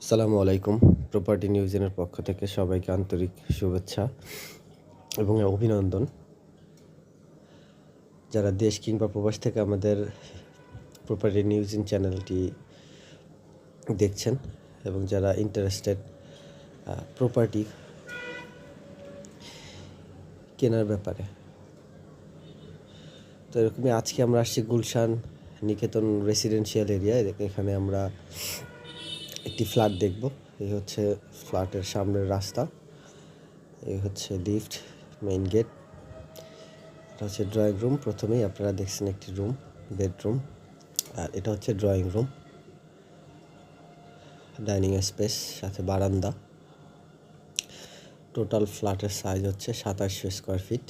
আসসালামু আলাইকুম। প্রপার্টি নিউজের পক্ষ থেকে সবাইকে আন্তরিক শুভেচ্ছা এবং অভিনন্দন। যারা দেশ কিংবা প্রবাস থেকে আমাদের প্রপার্টি নিউজিন চ্যানেলটি দেখছেন এবং যারা ইন্টারেস্টেড প্রপার্টি কেনার ব্যাপারে, তো এরকমই আজকে আমরা আসছি গুলশান নিকেতন রেসিডেন্সিয়াল এরিয়া। এখানে আমরা একটি ফ্ল্যাট দেখব। এই হচ্ছে ফ্ল্যাটের সামনের রাস্তা, এই হচ্ছে লিফট, মেইন গেট। এটা হচ্ছে ড্রয়িং রুম। প্রথমেই আপনারা দেখছেন একটি রুম, বেডরুম, আর এটা হচ্ছে ড্রয়িং রুম, ডাইনিং স্পেস, সাথে বারান্দা। টোটাল ফ্ল্যাটের সাইজ হচ্ছে 2700 স্কোয়ার ফিট।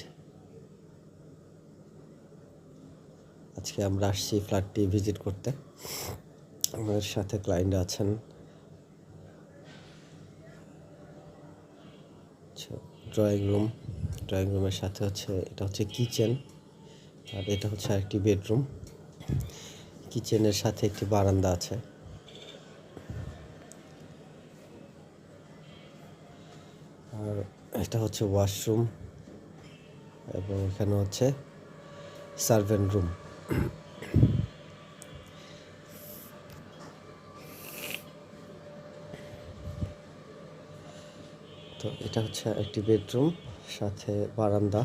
আজকে আমরা আসছি ফ্ল্যাটটি ভিজিট করতে। আমাদের সাথে ক্লায়েন্ট আছেন। ড্রয়িং রুমের সাথে হচ্ছে এটা হচ্ছে কিচেন, আর এটা হচ্ছে আরেকটি বেডরুম। কিচেনের সাথে একটি বারান্দা আছে। আর এটা হচ্ছে ওয়াশরুম এবং এখানে হচ্ছে সার্ভেন্ট রুম। তো এটা হচ্ছে একটি বেডরুম, সাথে বারান্দা।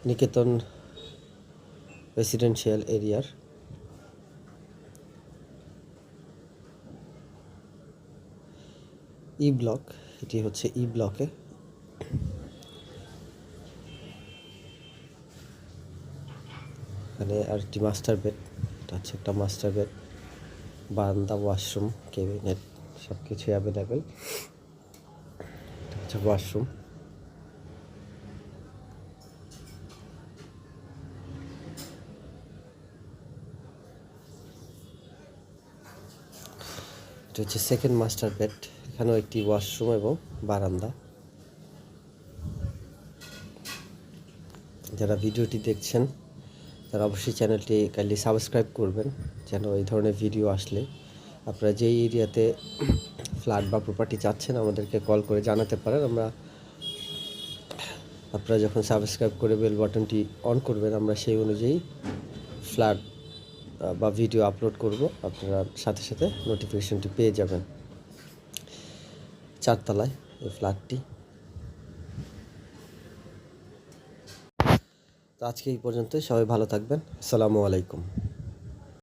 নিকেতন রেসিডেন্সিয়াল এরিয়ার ই ব্লক, এটি হচ্ছে ই ব্লকে। এখানে আরেকটি মাস্টার বেড, এটা হচ্ছে একটা মাস্টার বেড, বারান্দা, ওয়াশরুম, ক্যাবিনেট সব কিছুই অ্যাভেলেবেল। এটা হচ্ছে ওয়াশরুম। এটা হচ্ছে সেকেন্ড মাস্টার বেড, এখানেও একটি ওয়াশরুম এবং বারান্দা। যারা ভিডিওটি দেখছেন তারা অবশ্যই চ্যানেলটি কাইন্ডলি সাবস্ক্রাইব করবেন, যেন এই ধরনের ভিডিও আসলে আপনারা যেই এরিয়াতে ফ্ল্যাট বা প্রপার্টি চাচ্ছেন আমাদেরকে কল করে জানাতে পারেন। আপনারা যখন সাবস্ক্রাইব করে বেল বাটনটি অন করবেন, আমরা সেই অনুযায়ী ফ্ল্যাট বা ভিডিও আপলোড করব, আপনারা সাথে সাথে নোটিফিকেশনটি পেয়ে যাবেন। 4 তলায় এই ফ্ল্যাটটি। তো আজকে এই পর্যন্তই, সবাই ভালো থাকবেন। আসসালামু আলাইকুম।